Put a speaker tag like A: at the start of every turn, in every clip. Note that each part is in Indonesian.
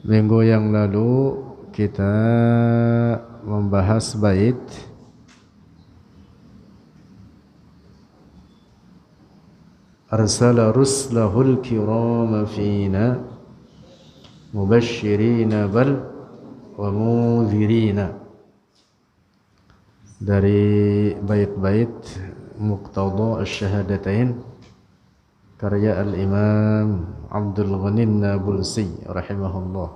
A: Minggu yang lalu kita membahas bait arsala rusulahul kirama fina mubashshirina bal wa mudhirina, dari bait-bait Muqtada Asy-Syahadatain karya Al-Imam Abdul Ghani An-Nabulsi rahimahullah.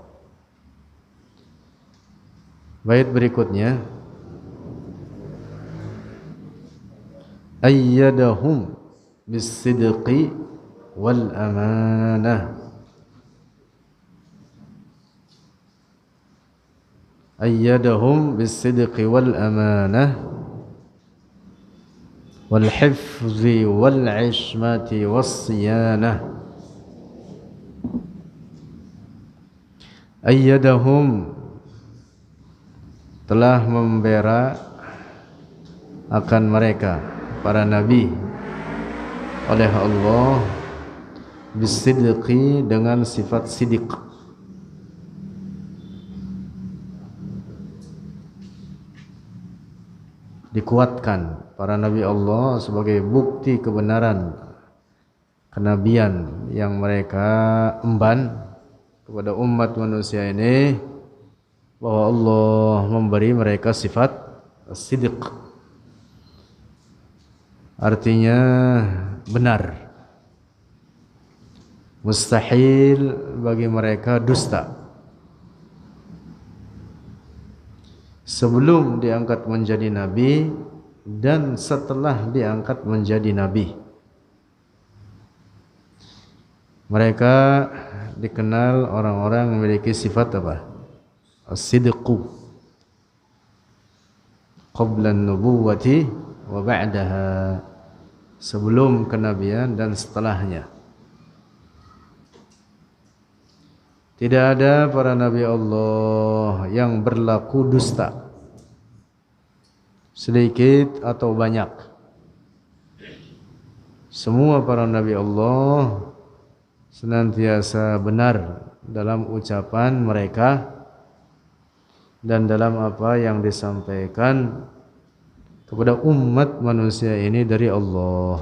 A: Bait berikutnya, ayyadahum bis-sidqi wal amanah, ayyadahum bis-sidqi wal amanah wal hifzi wal ismati was siyanah. Ayyadahum, telah membela akan mereka para nabi oleh Allah bisidqi, dengan sifat sidiq, dikuatkan para nabi Allah sebagai bukti kebenaran kenabian yang mereka emban kepada umat manusia ini, bahwa Allah memberi mereka sifat sidq, artinya benar, mustahil bagi mereka dusta. Sebelum diangkat menjadi nabi dan setelah diangkat menjadi nabi, mereka dikenal orang-orang memiliki sifat apa? As-sidqu qabla an-nubuwwati wa ba'daha, sebelum kenabian dan setelahnya. Tidak ada para nabi Allah yang berlaku dusta, sedikit atau banyak. Semua para nabi Allah senantiasa benar dalam ucapan mereka dan dalam apa yang disampaikan kepada umat manusia ini dari Allah.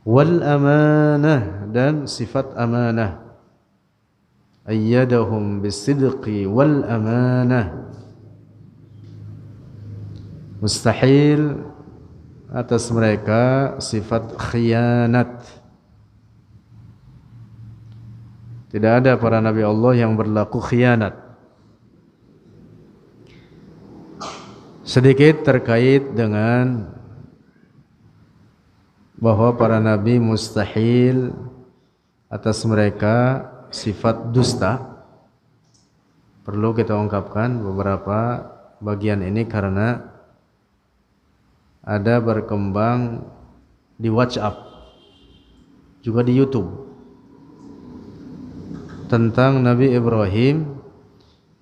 A: Wal amanah, dan sifat amanah. Ayyadahum bisidqi wal amanah, mustahil atas mereka sifat khianat. Tidak ada para nabi Allah yang berlaku khianat. Sedikit terkait dengan bahwa para nabi mustahil atas mereka sifat dusta, perlu kita ungkapkan beberapa bagian ini karena ada berkembang di WhatsApp, juga di YouTube, tentang Nabi Ibrahim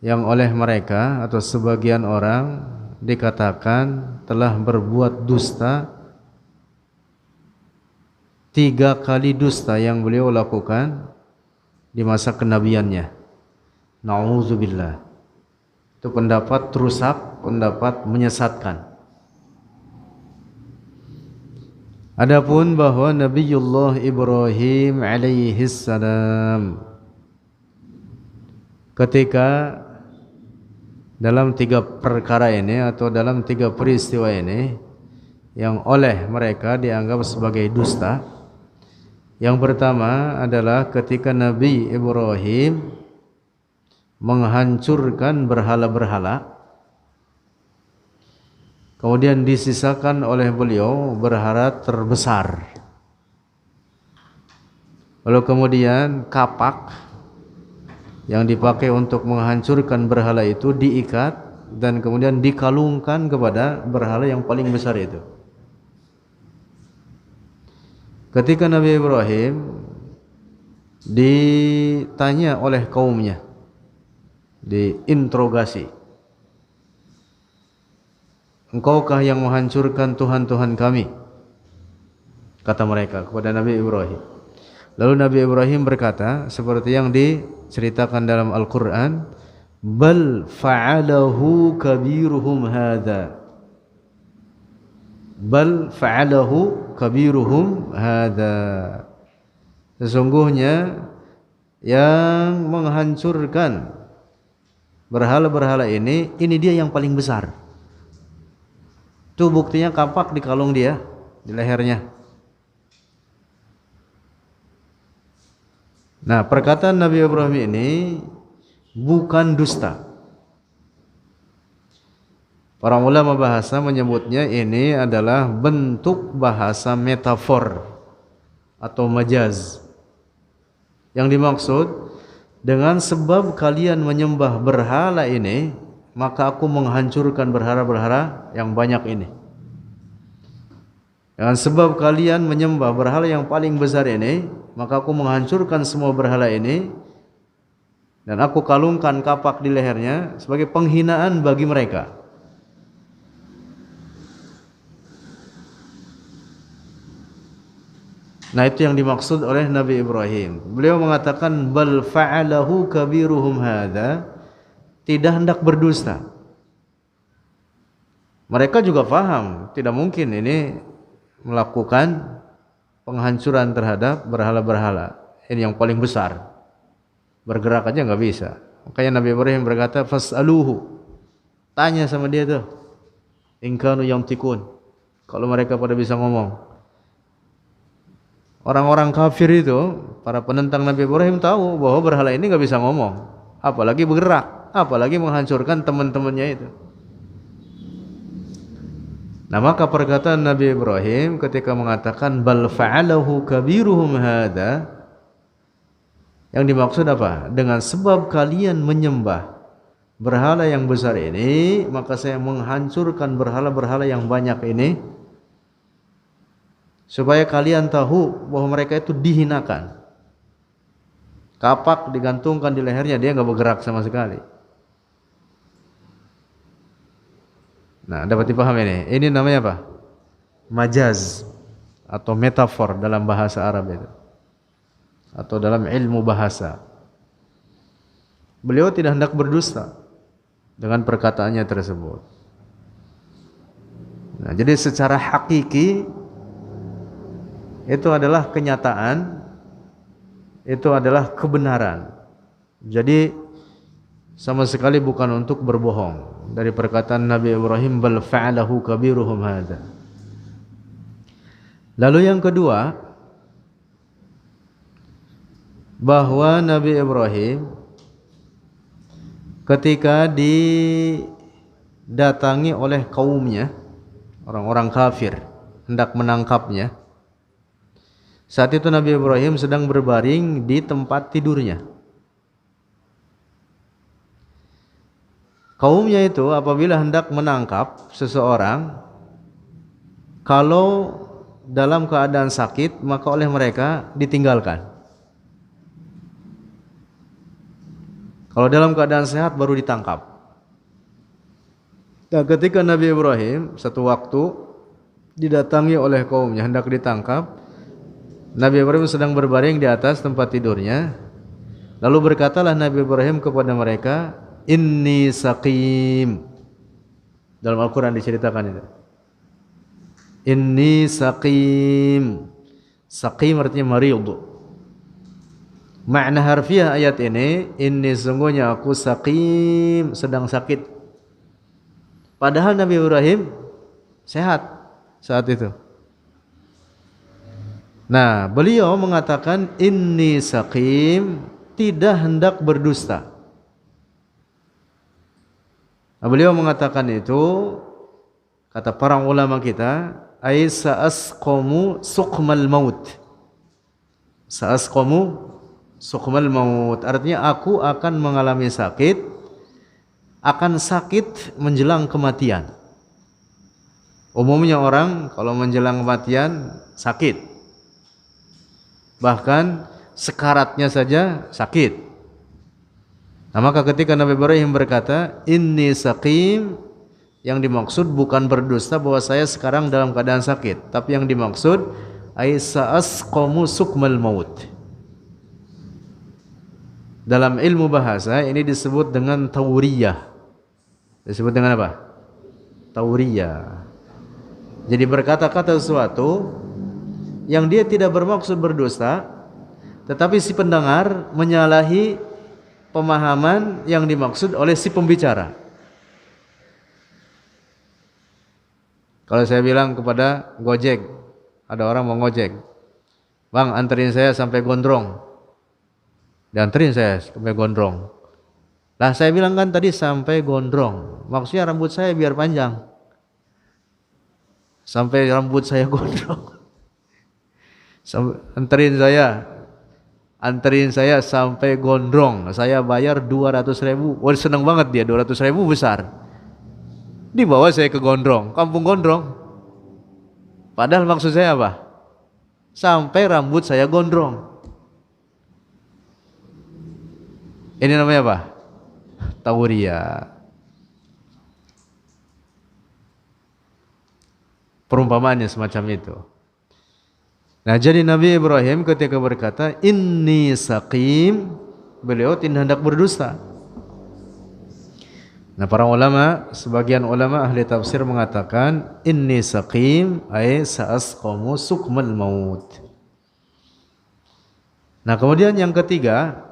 A: yang oleh mereka atau sebagian orang dikatakan telah berbuat dusta. 3 kali dusta yang beliau lakukan di masa kenabiannya. Na'udzubillah. Itu pendapat rusak, pendapat menyesatkan. Adapun bahwa Nabiullah Ibrahim alaihi salam ketika dalam 3 perkara ini atau dalam 3 peristiwa ini yang oleh mereka dianggap sebagai dusta, yang pertama adalah ketika Nabi Ibrahim menghancurkan berhala-berhala, kemudian disisakan oleh beliau berhala terbesar. Lalu kemudian kapak yang dipakai untuk menghancurkan berhala itu diikat dan kemudian dikalungkan kepada berhala yang paling besar itu. Ketika Nabi Ibrahim ditanya oleh kaumnya, diinterogasi, engkaukah yang menghancurkan Tuhan-Tuhan kami? Kata mereka kepada Nabi Ibrahim. Lalu Nabi Ibrahim berkata seperti yang ceritakan dalam Al-Quran, bal fa'alahu kabiruhum hadha, bal fa'alahu kabiruhum hadha, sesungguhnya yang menghancurkan berhala-berhala ini dia yang paling besar. Itu buktinya kapak di kalung dia, di lehernya. Nah, perkataan Nabi Ibrahim ini bukan dusta. Para ulama bahasa menyebutnya ini adalah bentuk bahasa metafor atau majaz. Yang dimaksud, dengan sebab kalian menyembah berhala ini, maka aku menghancurkan berhala-berhala yang banyak ini. Dengan sebab kalian menyembah berhala yang paling besar ini, maka aku menghancurkan semua berhala ini, dan aku kalungkan kapak di lehernya sebagai penghinaan bagi mereka. Nah, itu yang dimaksud oleh Nabi Ibrahim. Beliau mengatakan bal fa'alahu kabiruhum hadza, tidak hendak berdusta. Mereka juga paham tidak mungkin ini melakukan penghancuran terhadap berhala-berhala. Ini yang paling besar. Bergerak aja nggak bisa. Makanya Nabi Ibrahim berkata fas'aluhu, tanya sama dia tuh, in kanu yantikun, kalau mereka pada bisa ngomong. Orang-orang kafir itu, para penentang Nabi Ibrahim tahu bahwa berhala ini nggak bisa ngomong, apalagi bergerak, apalagi menghancurkan teman-temannya itu. Nah, maka perkataan Nabi Ibrahim ketika mengatakan bal fa'alahu kabiruhum hadza, yang dimaksud apa? Dengan sebab kalian menyembah berhala yang besar ini, maka saya menghancurkan berhala-berhala yang banyak ini, supaya kalian tahu bahwa mereka itu dihinakan. Kapak digantungkan di lehernya, dia nggak bergerak sama sekali. Nah, dapat dipahami ini. Ini namanya apa? Majaz atau metafor dalam bahasa Arab itu, atau dalam ilmu bahasa. Beliau tidak hendak berdusta dengan perkataannya tersebut. Nah, jadi secara hakiki itu adalah kenyataan, itu adalah kebenaran. Jadi sama sekali bukan untuk berbohong. Dari perkataan Nabi Ibrahim bal fa'alahu kabiruhum hadza. Lalu yang kedua, bahwa Nabi Ibrahim ketika didatangi oleh kaumnya, orang-orang kafir hendak menangkapnya, saat itu Nabi Ibrahim sedang berbaring di tempat tidurnya. Kaumnya itu apabila hendak menangkap seseorang, kalau dalam keadaan sakit, maka oleh mereka ditinggalkan. Kalau dalam keadaan sehat baru ditangkap. Nah, ketika Nabi Ibrahim satu waktu didatangi oleh kaumnya hendak ditangkap, Nabi Ibrahim sedang berbaring di atas tempat tidurnya. Lalu berkatalah Nabi Ibrahim kepada mereka, inni saqim. Dalam Al-Quran diceritakan itu, inni saqim. Saqim artinya marid. Makna harfiah ayat ini, inni sungguhnya aku saqim, sedang sakit. Padahal Nabi Ibrahim sehat saat itu. Nah, beliau mengatakan inni saqim, tidak hendak berdusta. Nah, beliau mengatakan itu, kata para ulama kita, ai sa'asqamu suqmal maut. Sa'asqamu suqmal maut, artinya aku akan mengalami sakit, akan sakit menjelang kematian. Umumnya orang kalau menjelang kematian sakit, bahkan sekaratnya saja sakit. Nah, maka ketika Nabi Ibrahim berkata inni saqim, yang dimaksud bukan berdusta bahwa saya sekarang dalam keadaan sakit, tapi yang dimaksud ai sa'asqamu suqmal maut. Dalam ilmu bahasa ini disebut dengan tauriyah. Disebut dengan apa? Tauriyah. Jadi berkata-kata sesuatu yang dia tidak bermaksud berdusta, tetapi si pendengar menyalahi pemahaman yang dimaksud oleh si pembicara. Kalau saya bilang kepada Gojek, ada orang mau ngojek, "Bang, anterin saya sampai Gondrong." Dianterin saya sampai Gondrong. Lah saya bilang kan tadi sampai Gondrong, maksudnya rambut saya biar panjang. Sampai rambut saya gondrong. Anterin saya sampai Gondrong. Saya bayar 200.000. Wah, seneng banget dia, 200.000 besar. Dibawa saya ke Gondrong, kampung Gondrong. Padahal maksud saya apa? Sampai rambut saya gondrong. Ini namanya apa? Tauriyah. Perumpamaannya semacam itu. Nah, jadi Nabi Ibrahim ketika berkata inni saqim, beliau tidak hendak berdusta. Nah, para ulama, sebagian ulama ahli tafsir mengatakan inni saqim ay sa'asqamu sukmal maut. Nah, kemudian yang ketiga,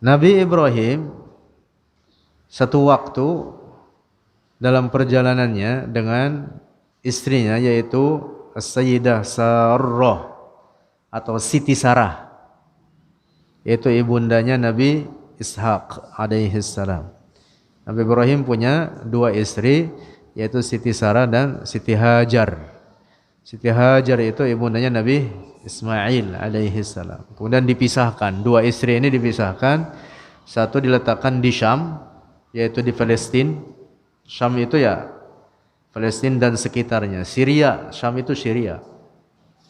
A: Nabi Ibrahim satu waktu dalam perjalanannya dengan istrinya, yaitu Sayyidah Sarah atau Siti Sarah, yaitu ibundanya Nabi Ishaq alaihi salam. Nabi Ibrahim punya dua istri, yaitu Siti Sarah dan Siti Hajar. Siti Hajar itu ibundanya Nabi Ismail alaihi salam. Kemudian dipisahkan, dua istri ini dipisahkan, satu diletakkan di Syam, yaitu di Palestina. Syam itu ya Palestina dan sekitarnya. Syria, Syam itu Syria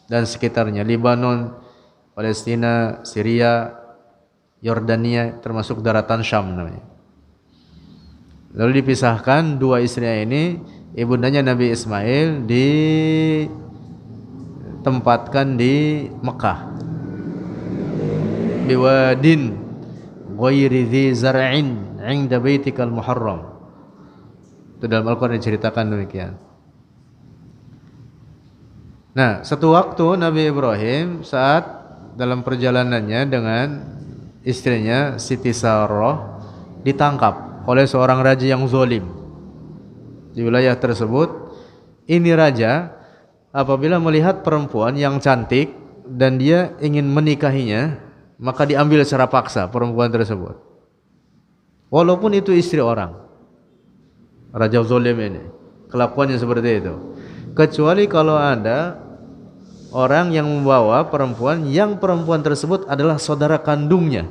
A: dan sekitarnya. Lebanon, Palestina, Syria, Yordania, termasuk daratan Syam namanya. Lalu dipisahkan dua istrinya ini, ibundanya Nabi Ismail ditempatkan di Mekah. Biwadin ghairi dzi zar'in 'inda baitikal muharram. Itu dalam Al-Quran diceritakan demikian. Nah, satu waktu Nabi Ibrahim saat dalam perjalanannya dengan istrinya Siti Sarah ditangkap oleh seorang raja yang zalim di wilayah tersebut. Ini raja apabila melihat perempuan yang cantik dan dia ingin menikahinya, maka diambil secara paksa perempuan tersebut, walaupun itu istri orang. Raja zalim ini kelakuannya seperti itu, kecuali kalau ada orang yang membawa perempuan yang perempuan tersebut adalah saudara kandungnya,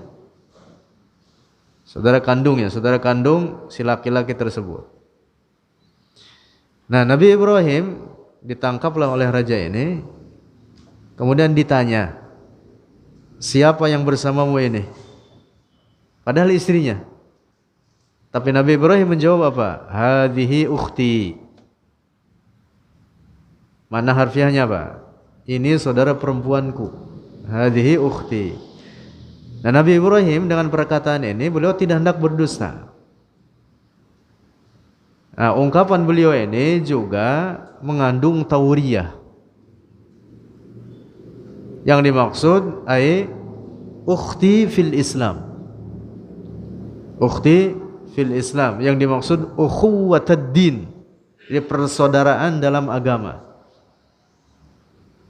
A: saudara kandung si laki-laki tersebut. Nah, Nabi Ibrahim ditangkaplah oleh raja ini, kemudian ditanya, siapa yang bersamamu ini? Padahal istrinya. Tapi Nabi Ibrahim menjawab apa? Hadhihi ukhti. Mana harfiahnya apa? Ini saudara perempuanku. Hadhihi ukhti. Nah, Nabi Ibrahim dengan perkataan ini beliau tidak hendak berdusta. Nah, ungkapan beliau ini juga mengandung tauriyah. Yang dimaksud ay ukhti fil Islam. Ukhti fil Islam, yang dimaksud ukhuwatad din, jadi persaudaraan dalam agama,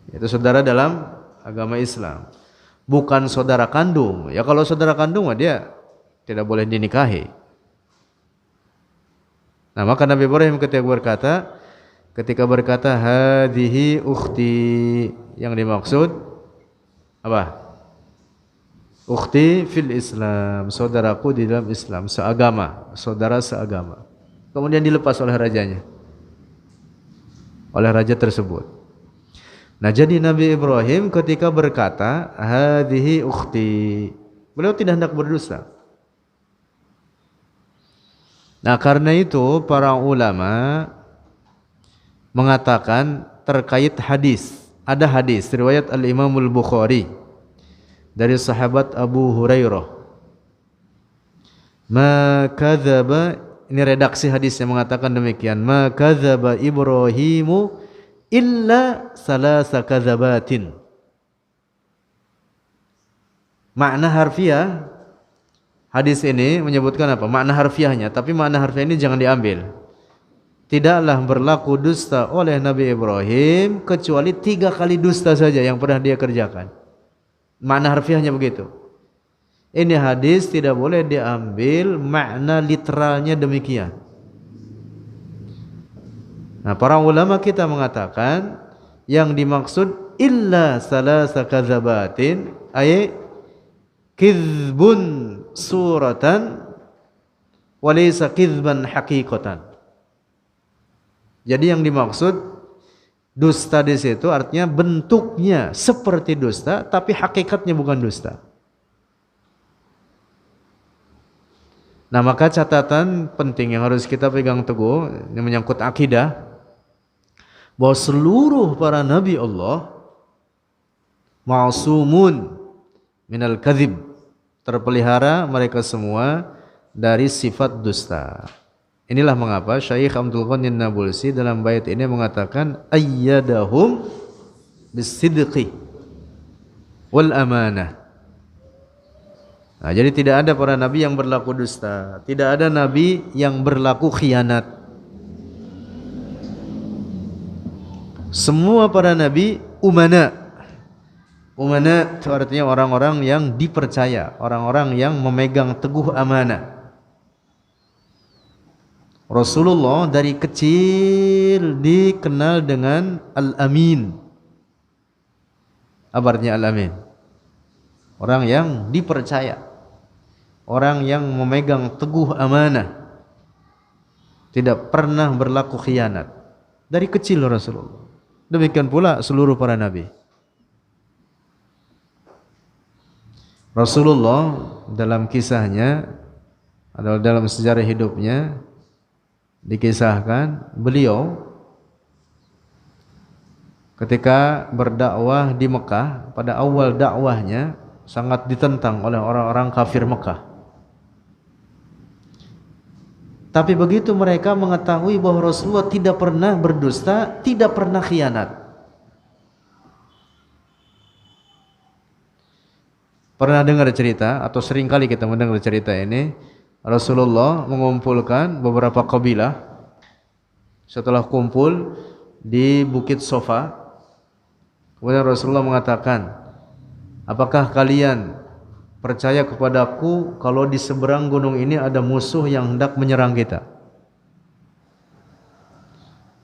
A: itu saudara dalam agama Islam, bukan saudara kandung. Ya kalau saudara kandung dia tidak boleh dinikahi. Nah, maka Nabi Ibrahim ketika berkata hadhihi ukhti, yang dimaksud apa? Ukhti fil Islam, saudaraku di dalam Islam, seagama, saudara seagama. Kemudian dilepas oleh rajanya, oleh raja tersebut. Nah, jadi Nabi Ibrahim ketika berkata hadhihi ukhti, beliau tidak hendak berdusta. Nah, karena itu para ulama mengatakan terkait hadis, ada hadis riwayat Al-Imam Al-Bukhari dari sahabat Abu Hurairah. Ma kadzaba, ini redaksi hadisnya mengatakan demikian, ma kadzaba Ibrahimu illa salasa kadzabatin. Makna harfiah hadis ini menyebutkan apa? Makna harfiahnya, tapi makna harfiah ini jangan diambil. Tidaklah berlaku dusta oleh Nabi Ibrahim kecuali 3 kali dusta saja yang pernah dia kerjakan. Makna harfiahnya begitu. Ini hadis tidak boleh diambil makna literalnya demikian. Nah, para ulama kita mengatakan yang dimaksud illa salasa kadzabatin ay kizbun suratan walaysa kizban haqiqatan. Jadi yang dimaksud dusta di situ artinya bentuknya seperti dusta tapi hakikatnya bukan dusta. Nah, maka catatan penting yang harus kita pegang teguh ini menyangkut akidah, bahwa seluruh para nabi Allah ma'sumun minal kadzib, terpelihara mereka semua dari sifat dusta. Inilah mengapa Syekh Abdul Ghani Nabulsi dalam bait ini mengatakan ayyadahum bisidqi wal amanah. Nah, jadi tidak ada para nabi yang berlaku dusta, tidak ada nabi yang berlaku khianat. Semua para nabi umana. Umana itu artinya orang-orang yang dipercaya, orang-orang yang memegang teguh amanah. Rasulullah dari kecil dikenal dengan Al-Amin. Apa artinya Al-Amin? Orang yang dipercaya, orang yang memegang teguh amanah, tidak pernah berlaku khianat. Dari kecil Rasulullah. Demikian pula seluruh para nabi. Rasulullah dalam kisahnya atau dalam sejarah hidupnya dikisahkan beliau ketika berdakwah di Mekah, pada awal dakwahnya sangat ditentang oleh orang-orang kafir Mekah. Tapi begitu mereka mengetahui bahwa Rasulullah tidak pernah berdusta, tidak pernah khianat. Pernah dengar cerita atau seringkali kita mendengar cerita ini, Rasulullah mengumpulkan beberapa kabilah. Setelah kumpul di Bukit Sofa, kemudian Rasulullah mengatakan, apakah kalian percaya kepadaku kalau di seberang gunung ini ada musuh yang hendak menyerang kita?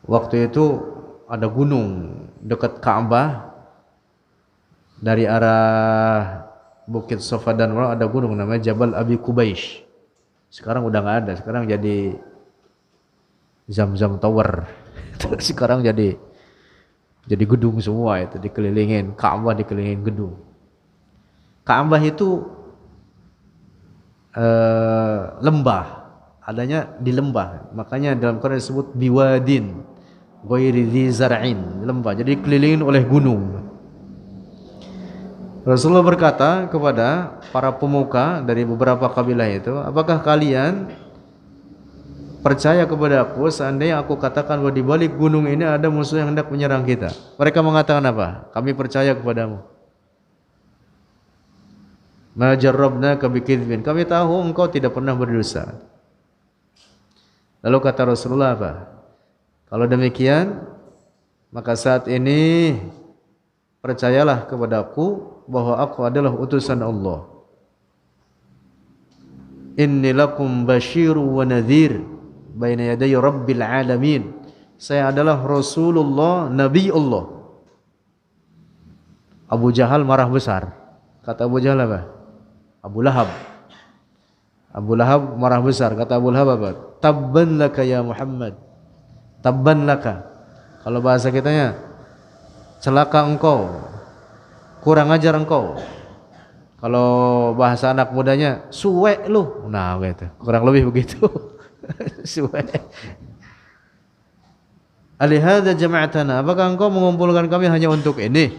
A: Waktu itu ada gunung dekat Ka'bah, dari arah Bukit Sofa dan Marwah ada gunung namanya Jabal Abi Qubaish. Sekarang udah nggak ada, sekarang jadi Zam-Zam Tower. Sekarang jadi gedung semua, itu dikelilingin Ka'bah, dikelilingin gedung. Ka'bah itu lembah, adanya di lembah, makanya dalam Quran disebut biwadin ghairi dzi zar'in, lembah, jadi dikelilingin oleh gunung. Rasulullah berkata kepada para pemuka dari beberapa kabilah itu, apakah kalian percaya kepada aku seandainya aku katakan bahwa di balik gunung ini ada musuh yang hendak menyerang kita? Mereka mengatakan apa? Kami percaya kepadamu. Ma jarrabnaka bikadzbin, kami tahu engkau tidak pernah berdosa. Lalu kata Rasulullah apa? Kalau demikian, maka saat ini percayalah kepadaku bahwa aku adalah utusan Allah. Inni lakum basyiru wa nadhir baina yaday rabbil alamin. Saya adalah Rasulullah, Nabi Allah. Abu Jahal marah besar. Kata Abu Jahal apa? Abu Lahab. Abu Lahab marah besar. Kata Abu Lahab apa? Tabban laka ya Muhammad. Tabban laka. Kalau bahasa kitanya, celaka engkau, kurang ajar engkau. Kalau bahasa anak mudanya, suwe lu. Nah, gitu. Kurang lebih begitu. Suwe. Alihada jama'atana, apakah engkau mengumpulkan kami hanya untuk ini?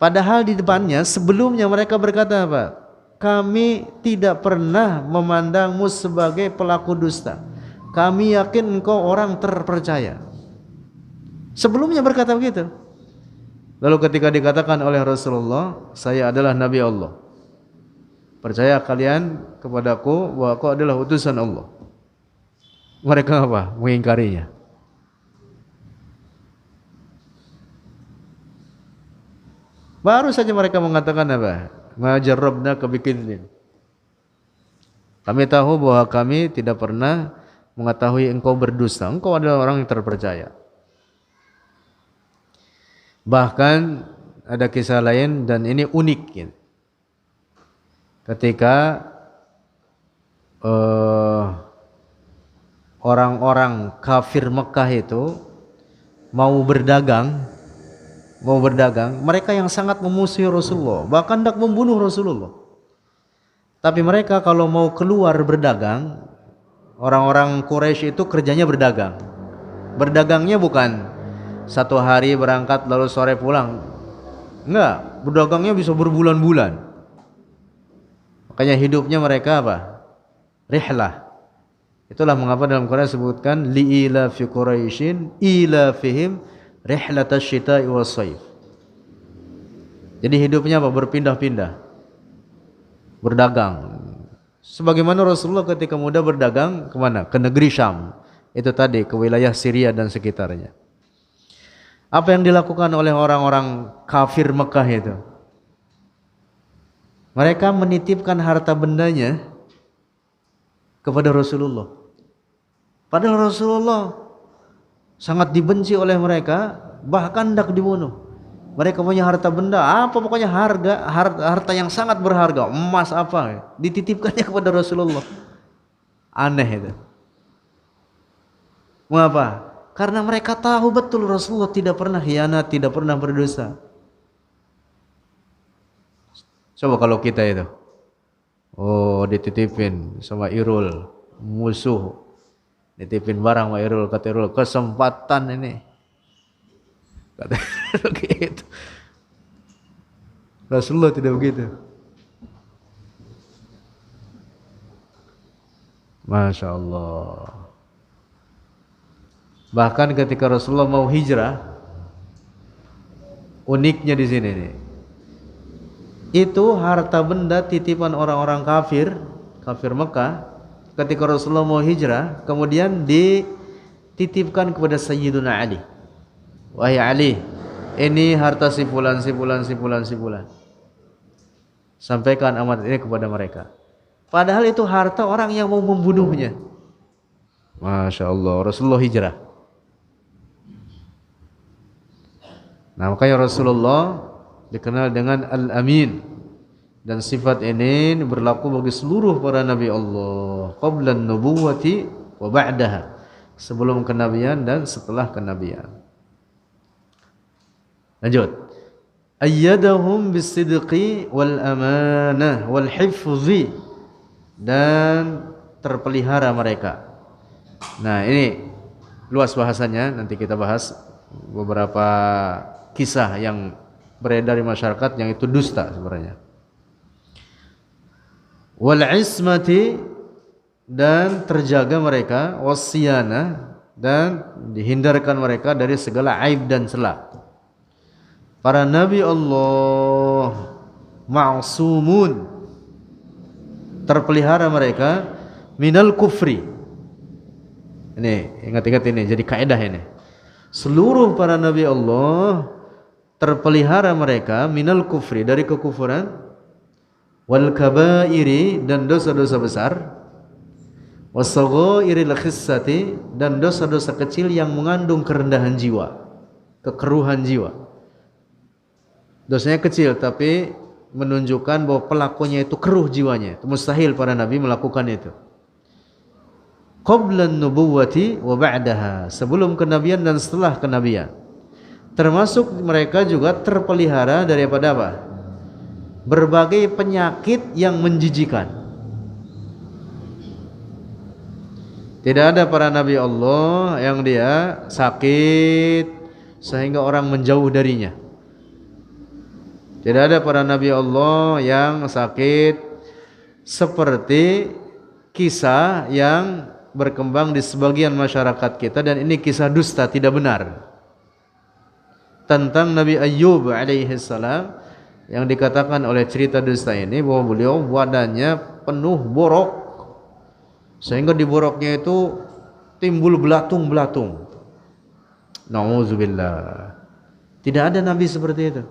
A: Padahal di depannya sebelumnya mereka berkata apa? Kami tidak pernah memandangmu sebagai pelaku dusta. Kami yakin engkau orang terpercaya. Sebelumnya berkata begitu. Lalu ketika dikatakan oleh Rasulullah, saya adalah Nabi Allah, percaya kalian kepadaku bahwa aku adalah utusan Allah. Mereka apa? Mengingkarinya. Baru saja mereka mengatakan apa? Ma jarrabnaka bikadzdzin. Kami tahu bahwa kami tidak pernah mengetahui engkau berdusta. Engkau adalah orang yang terpercaya. Bahkan ada kisah lain dan ini unik gitu. Ketika orang-orang kafir Mekah itu mau berdagang, mereka yang sangat memusuhi Rasulullah, bahkan hendak membunuh Rasulullah. Tapi mereka kalau mau keluar berdagang, orang-orang Quraisy itu kerjanya berdagang. Berdagangnya bukan satu hari berangkat lalu sore pulang. Enggak, berdagangnya bisa berbulan-bulan. Makanya hidupnya mereka apa? Rihlah. Itulah mengapa dalam Quran disebutkan li'ila fi Quraisyin ila fihim rihlatash syita'i was-shaif. Jadi hidupnya apa? Berpindah-pindah. Berdagang. Sebagaimana Rasulullah ketika muda berdagang kemana? Ke negeri Syam. Itu tadi ke wilayah Syria dan sekitarnya. Apa yang dilakukan oleh orang-orang kafir Mekah itu? Mereka menitipkan harta bendanya kepada Rasulullah. Padahal Rasulullah sangat dibenci oleh mereka, bahkan hendak dibunuh. Mereka punya harta benda, apa pokoknya harta yang sangat berharga, emas apa, dititipkannya kepada Rasulullah. Aneh itu. Mengapa? Karena mereka tahu betul Rasulullah tidak pernah khianat, tidak pernah berdosa. Coba kalau kita itu, dititipin sama Irul, musuh, dititipin barang sama Irul, kata Irul, kesempatan ini, kata begitu. Rasulullah tidak begitu. Masya Allah. Bahkan ketika Rasulullah mau hijrah, uniknya di sini nih, itu harta benda titipan orang-orang kafir Mekah. Ketika Rasulullah mau hijrah, kemudian dititipkan kepada Sayyiduna Ali. Wahai Ali, ini harta si fulan. Sampaikan amanat ini kepada mereka. Padahal itu harta orang yang mau membunuhnya. Masya Allah, Rasulullah hijrah. Nah, makanya Rasulullah dikenal dengan Al-Amin, dan sifat ini berlaku bagi seluruh para nabi Allah qablan nubuwati wa ba'daha, sebelum kenabian dan setelah kenabian. Lanjut. Ayyadahum bisidqi wal amanah wal hifzi, dan terpelihara mereka. Nah, ini luas bahasanya, nanti kita bahas beberapa kisah yang beredar di masyarakat yang itu dusta sebenarnya. Wal ismati, dan terjaga mereka, wasyana, dan dihindarkan mereka dari segala aib dan celah. Para nabi Allah ma'sumun, terpelihara mereka minal kufri. Ini ingat-ingat ini, jadi kaidah ini. Seluruh para nabi Allah terpelihara mereka minal kufri, dari kekufuran, wal kabairi, dan dosa-dosa besar, wasaghairil khissati, dan dosa-dosa kecil yang mengandung kerendahan jiwa, kekeruhan jiwa. Dosanya kecil tapi menunjukkan bahwa pelakunya itu keruh jiwanya. Itu mustahil para nabi melakukan itu. Qablan nubuwati wa ba'daha, sebelum kenabian dan setelah kenabian. Termasuk mereka juga terpelihara daripada apa? Berbagai penyakit yang menjijikan. Tidak ada para nabi Allah yang dia sakit sehingga orang menjauh darinya. Tidak ada para nabi Allah yang sakit seperti kisah yang berkembang di sebagian masyarakat kita, dan ini kisah dusta, tidak benar, tentang Nabi Ayyub alaihi salam, yang dikatakan oleh cerita dusta ini bahwa beliau badannya penuh borok, sehingga di boroknya itu timbul belatung-belatung. Nauzubillah. Tidak ada nabi seperti itu.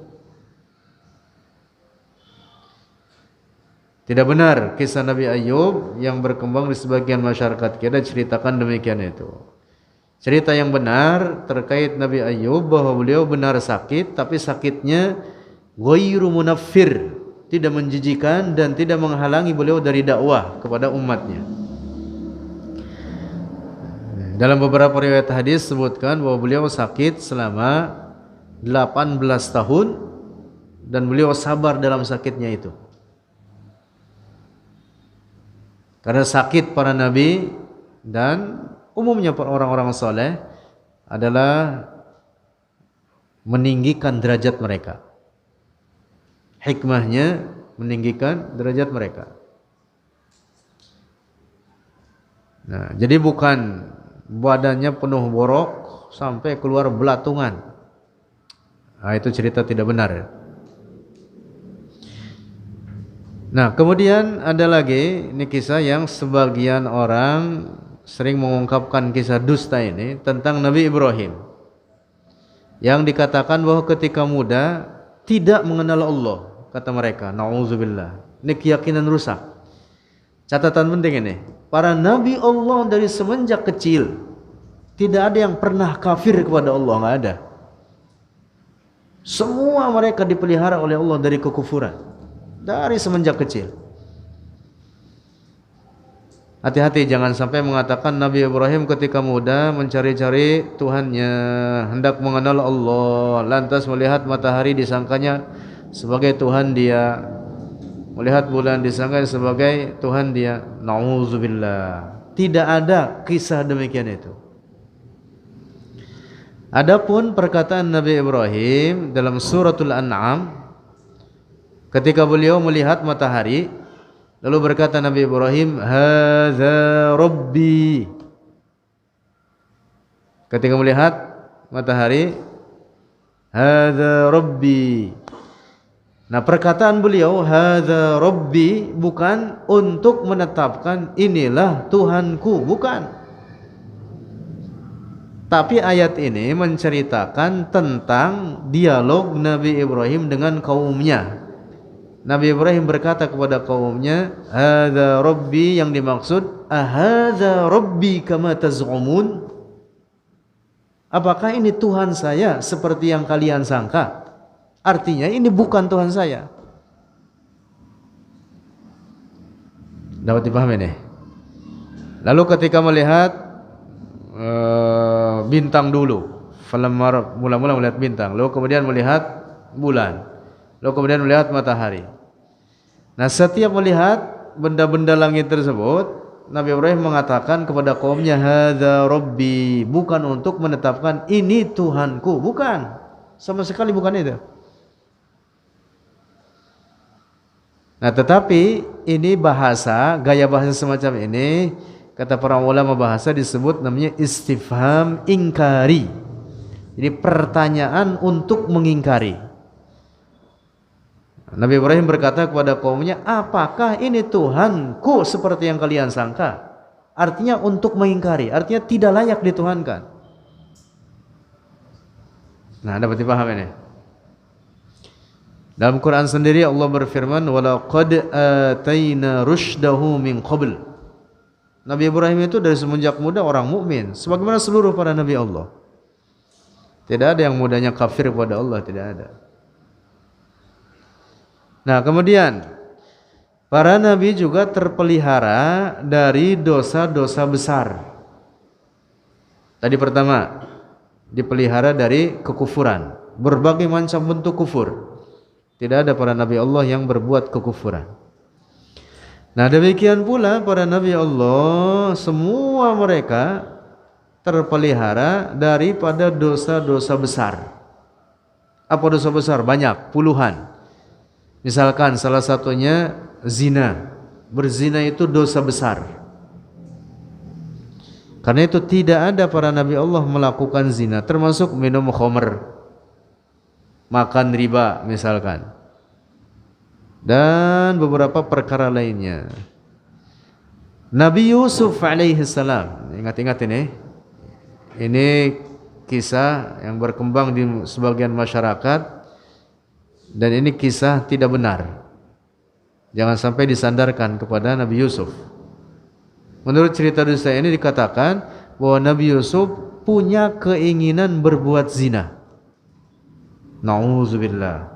A: Tidak benar kisah Nabi Ayyub yang berkembang di sebagian masyarakat kita ceritakan demikian itu. Cerita yang benar terkait Nabi Ayyub bahwa beliau benar sakit, tapi sakitnya ghairu munaffir, tidak menjijikan dan tidak menghalangi beliau dari dakwah kepada umatnya. Dalam beberapa riwayat hadis sebutkan bahwa beliau sakit selama 18 tahun dan beliau sabar dalam sakitnya itu. Karena sakit para nabi dan umumnya orang-orang soleh adalah meninggikan derajat mereka. Hikmahnya meninggikan derajat mereka. Nah, jadi bukan badannya penuh borok sampai keluar belatungan. Nah, itu cerita tidak benar. Nah, kemudian ada lagi ini kisah yang sebagian orang sering mengungkapkan kisah dusta ini tentang Nabi Ibrahim, yang dikatakan bahwa ketika muda tidak mengenal Allah, kata mereka. Nauzubillah. Ini keyakinan rusak. Catatan penting ini, para nabi Allah dari semenjak kecil tidak ada yang pernah kafir kepada Allah, enggak ada. Semua mereka dipelihara oleh Allah dari kekufuran dari semenjak kecil. Hati-hati jangan sampai mengatakan Nabi Ibrahim ketika muda mencari-cari Tuhannya, hendak mengenal Allah, lantas melihat matahari disangkanya sebagai Tuhan dia, melihat bulan disangka sebagai Tuhan dia. Nauzubillah. Tidak ada kisah demikian itu. Adapun perkataan Nabi Ibrahim dalam suratul An'am, ketika beliau melihat matahari, lalu berkata Nabi Ibrahim, "Hadza Rabbi." Ketika melihat matahari, "Hadza Rabbi." Nah, perkataan beliau "Hadza Rabbi" bukan untuk menetapkan inilah Tuhanku, bukan. Tapi ayat ini menceritakan tentang dialog Nabi Ibrahim dengan kaumnya. Nabi Ibrahim berkata kepada kaumnya, "Hadza Rabbi", yang dimaksud, "Ahadza Rabbi kama taz'umun?" Apakah ini Tuhan saya seperti yang kalian sangka? Artinya ini bukan Tuhan saya. Dapat dipahami nih? Lalu ketika melihat bintang dulu, mula-mula melihat bintang, lalu kemudian melihat bulan, lalu kemudian melihat matahari. Nah, setiap melihat benda-benda langit tersebut, Nabi Ibrahim mengatakan kepada kaumnya, "Hadza Rabbi", bukan untuk menetapkan ini Tuhanku, bukan, sama sekali bukan itu. Nah, tetapi ini bahasa, gaya bahasa semacam ini, kata para ulama bahasa disebut namanya istifham ingkari. Jadi pertanyaan untuk mengingkari. Nabi Ibrahim berkata kepada kaumnya, "Apakah ini Tuhanku seperti yang kalian sangka?" Artinya untuk mengingkari, artinya tidak layak dituhankan. Nah, dapat dipahami ini. Dalam Quran sendiri Allah berfirman, "Walaqad atayna rusydahu min qabl." Nabi Ibrahim itu dari semenjak muda orang mukmin, sebagaimana seluruh para nabi Allah. Tidak ada yang mudanya kafir kepada Allah, tidak ada. Nah, kemudian para nabi juga terpelihara dari dosa-dosa besar. Tadi pertama, dipelihara dari kekufuran, berbagai macam bentuk kufur. Tidak ada para nabi Allah yang berbuat kekufuran. Nah, demikian pula para nabi Allah, semua mereka terpelihara daripada dosa-dosa besar. Apa dosa besar? Banyak, puluhan. Misalkan salah satunya zina. Berzina itu dosa besar. Karena itu tidak ada para nabi Allah melakukan zina, termasuk minum khamr, makan riba misalkan, dan beberapa perkara lainnya. Nabi Yusuf alaihi salam, ingat-ingat ini kisah yang berkembang di sebagian masyarakat, dan ini kisah tidak benar. Jangan sampai disandarkan kepada Nabi Yusuf. Menurut cerita dusta ini dikatakan bahwa Nabi Yusuf punya keinginan berbuat zina. Nauzubillah.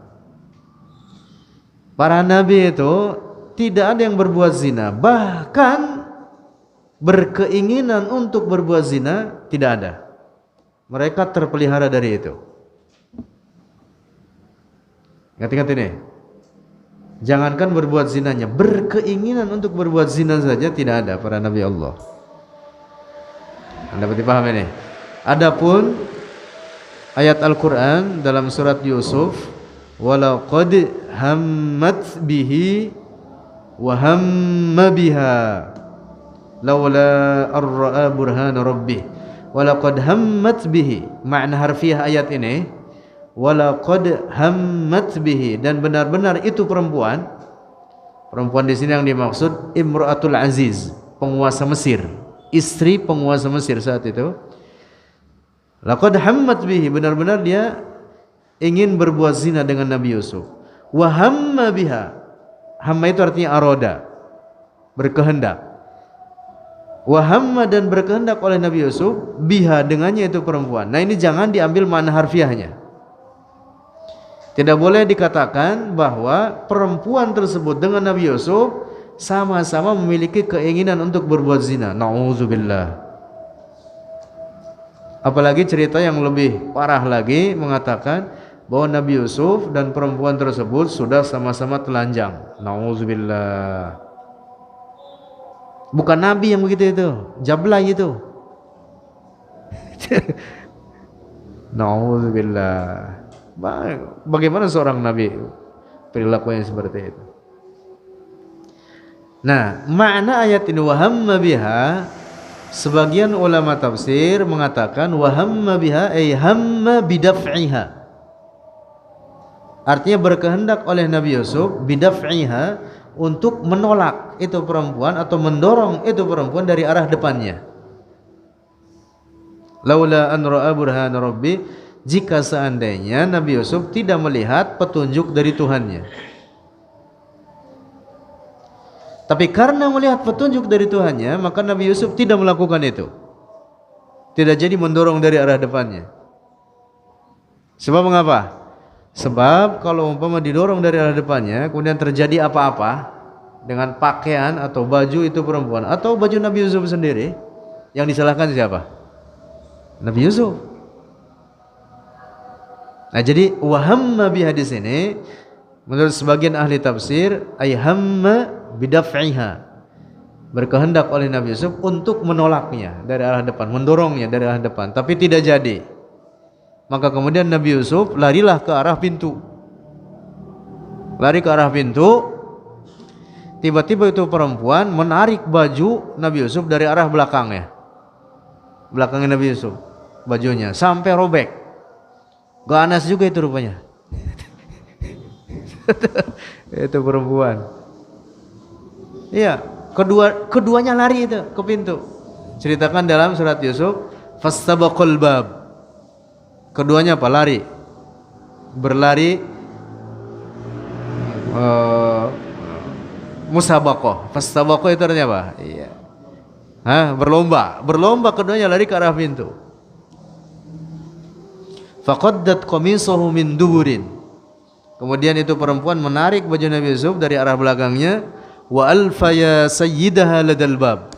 A: Para nabi itu tidak ada yang berbuat zina, bahkan berkeinginan untuk berbuat zina tidak ada. Mereka terpelihara dari itu. Ingat-ingat ini. Jangankan berbuat zinanya, berkeinginan untuk berbuat zina saja tidak ada para nabi Allah. Anda dapat dipaham ini? Adapun ayat Al-Quran dalam surat Yusuf, walaqad hammat bihi wa hamma biha laula ar-ra'a burhana rabbih. Walaqad hammat bihi, makna harfiah ayat ini walaqad hammat bihi, dan benar-benar itu perempuan di sini yang dimaksud Imra'atul Aziz, penguasa Mesir, istri penguasa Mesir saat itu. Laqad hammat bihi, benar-benar dia ingin berbuat zina dengan Nabi Yusuf. Wa hamma biha, hamma itu artinya aroda, berkehendak. Wa hamma, dan berkehendak oleh Nabi Yusuf, biha, dengannya itu perempuan. Nah ini jangan diambil makna harfiahnya. Tidak boleh dikatakan bahwa perempuan tersebut dengan Nabi Yusuf sama-sama memiliki keinginan untuk berbuat zina. Nauzubillah. Apalagi cerita yang lebih parah lagi mengatakan bahwa Nabi Yusuf dan perempuan tersebut sudah sama-sama telanjang. Nauzubillah. Bukan Nabi yang begitu itu, jablay itu. Nauzubillah. Bagaimana seorang nabi perilakunya seperti itu? Nah, makna ayat ini wahamma biha, sebagian ulama tafsir mengatakan wahamma biha ay hamma bidaf'iha. Artinya berkehendak oleh Nabi Yusuf bidaf'iha, untuk menolak itu perempuan atau mendorong itu perempuan dari arah depannya. Laula an ra'a burhana rabbi, jika seandainya Nabi Yusuf tidak melihat petunjuk dari Tuhannya. Tapi karena melihat petunjuk dari Tuhannya, maka Nabi Yusuf tidak melakukan itu. Tidak jadi mendorong dari arah depannya. Sebab mengapa? Sebab kalau umpama didorong dari arah depannya, kemudian terjadi apa-apa dengan pakaian atau baju itu perempuan, atau baju Nabi Yusuf sendiri, yang disalahkan siapa? Nabi Yusuf. Nah, jadi wahamma biha di sini menurut sebagian ahli tafsir ay hamma bidaf'iha, berkehendak oleh Nabi Yusuf untuk menolaknya dari arah depan, mendorongnya dari arah depan, tapi tidak jadi. Maka kemudian Nabi Yusuf larilah ke arah pintu. Lari ke arah pintu. Tiba-tiba itu perempuan menarik baju Nabi Yusuf dari arah belakangnya. Belakangnya Nabi Yusuf, bajunya sampai robek. Ganas juga itu rupanya. Itu perempuan. Iya, keduanya lari itu ke pintu. Ceritakan dalam surat Yusuf, fastabaqul bab. Keduanya apa? Lari. Berlari musabaqah. Fastabaqah itu artinya apa? Iya. Berlomba keduanya lari ke arah pintu. Faqaddat qamisahu min duburin. Kemudian itu perempuan menarik baju Nabi Yusuf dari arah belakangnya. Wa alfaya sayyidaha ladal bab.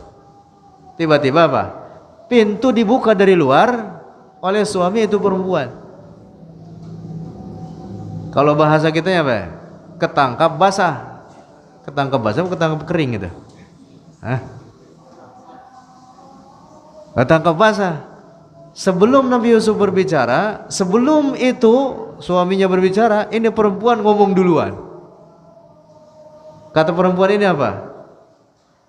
A: Tiba-tiba apa? Pintu dibuka dari luar oleh suami itu perempuan. Kalau bahasa kita apa? Ketangkap basah. Ketangkap basah atau ketangkap kering itu? Ketangkap basah. Sebelum Nabi Yusuf berbicara, sebelum itu suaminya berbicara, ini perempuan ngomong duluan. Kata perempuan ini apa?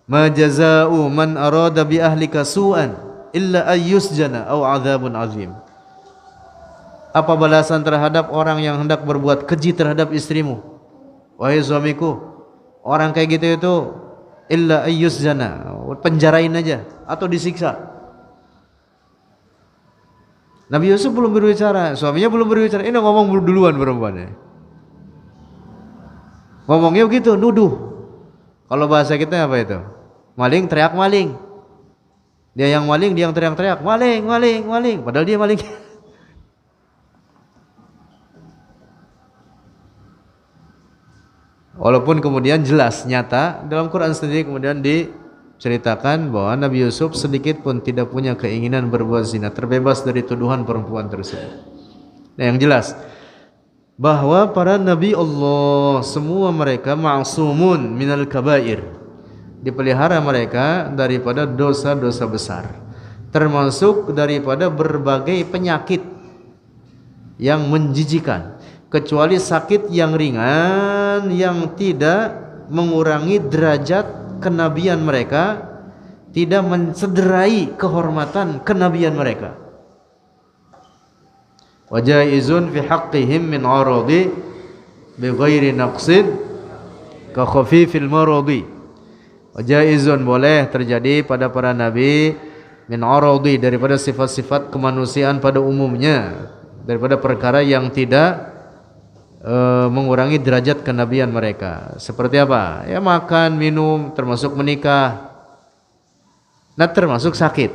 A: Ma jazaa'u man arada bi ahlika su'an illa ayyusjana aw 'adzabun 'azim. Apa balasan terhadap orang yang hendak berbuat keji terhadap istrimu? Wahai suamiku, orang kayak gitu itu illa ayyusjana, penjarain aja atau disiksa. Nabi Yusuf belum berbicara, suaminya belum berbicara. Ini ngomong duluan perempuannya. Ngomongnya begitu, nuduh. Kalau bahasa kita apa itu? Maling teriak maling. Dia yang maling, dia yang teriak-teriak, maling, maling, maling. Padahal dia maling. Walaupun kemudian jelas, nyata dalam Quran sendiri kemudian diceritakan bahwa Nabi Yusuf sedikit pun tidak punya keinginan berbuat zina, terbebas dari tuduhan perempuan tersebut. Nah, yang jelas bahwa para nabi Allah semua mereka ma'sumun minal kabair, dipelihara mereka daripada dosa-dosa besar, termasuk daripada berbagai penyakit yang menjijikan, kecuali sakit yang ringan yang tidak mengurangi derajat kenabian mereka, tidak mencederai kehormatan kenabian mereka. Wajaizun fi haqqihim min aradi bi ghairi naqsin ka khafifil maradi. Wajaizun, boleh terjadi pada para nabi min aradi, daripada sifat-sifat kemanusiaan pada umumnya, daripada perkara yang tidak mengurangi derajat kenabian mereka. Seperti apa? Ya makan, minum, termasuk menikah. Nah, termasuk sakit.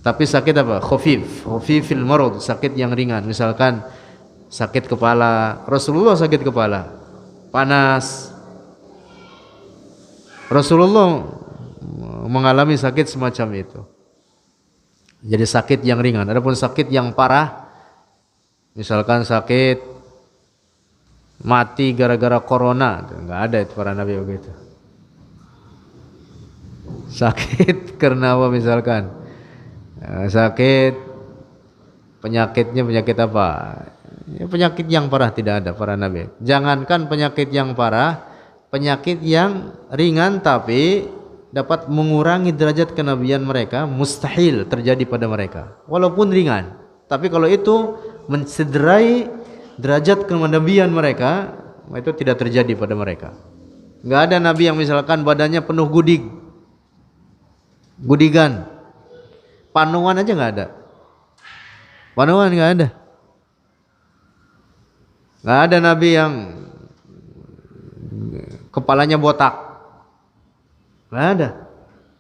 A: Tapi sakit apa? Khafifil marad, sakit yang ringan. Misalkan sakit kepala, Rasulullah sakit kepala, panas. Rasulullah mengalami sakit semacam itu. Jadi sakit yang ringan. Adapun sakit yang parah, misalkan sakit mati gara-gara corona, enggak ada itu para nabi begitu. Sakit karena apa misalkan? Sakit penyakitnya penyakit apa? Ya, penyakit yang parah tidak ada para nabi. Jangankan penyakit yang parah, penyakit yang ringan tapi dapat mengurangi derajat kenabian mereka mustahil terjadi pada mereka, walaupun ringan. Tapi kalau itu mencederai derajat kenabian mereka, itu tidak terjadi pada mereka. Enggak ada nabi yang misalkan badannya penuh gudigan, panungan aja nggak ada. Panungan nggak ada. Nggak ada nabi yang kepalanya botak. Nggak ada.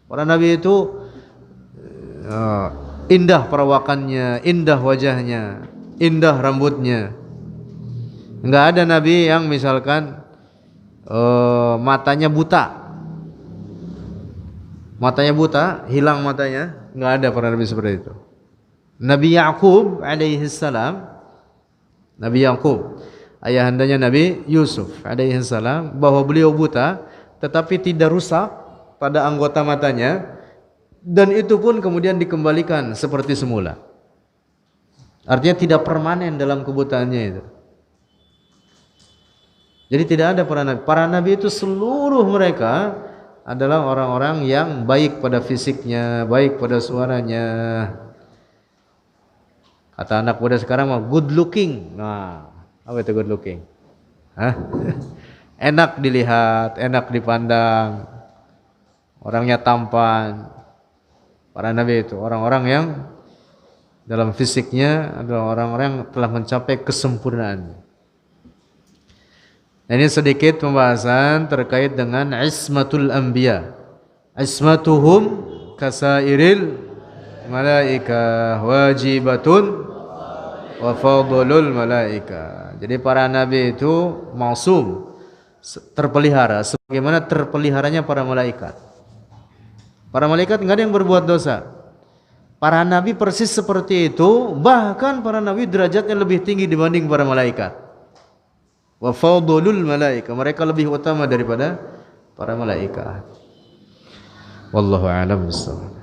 A: Para nabi itu indah perawakannya, indah wajahnya, indah rambutnya. Nggak ada nabi yang misalkan matanya buta. Matanya buta, hilang matanya. Nggak ada para nabi seperti itu. Nabi Ya'qub alaihi salam, Nabi Ya'qub, ayahandanya Nabi Yusuf alaihi salam, bahwa beliau buta tetapi tidak rusak pada anggota matanya, dan itu pun kemudian dikembalikan seperti semula. Artinya tidak permanen dalam kebutaannya itu. Jadi tidak ada para nabi. Para nabi itu seluruh mereka adalah orang-orang yang baik pada fisiknya, baik pada suaranya. Kata anak muda sekarang mah good looking. Nah, apa itu good looking? Hah? Enak dilihat, enak dipandang. Orangnya tampan. Para nabi itu orang-orang yang dalam fisiknya adalah orang-orang yang telah mencapai kesempurnaan. Nah, ini sedikit pembahasan terkait dengan ismatul anbiya. Ismatuhum kasairil malaika wajibatun wa fadlul malaika. Jadi para nabi itu maksum, terpelihara sebagaimana terpeliharanya para malaikat. Para malaikat enggak ada yang berbuat dosa. Para nabi persis seperti itu, bahkan para nabi derajatnya lebih tinggi dibanding para malaikat. Wa fadlul malaika, mereka lebih utama daripada para malaikat. Wallahu a'lam bishawab.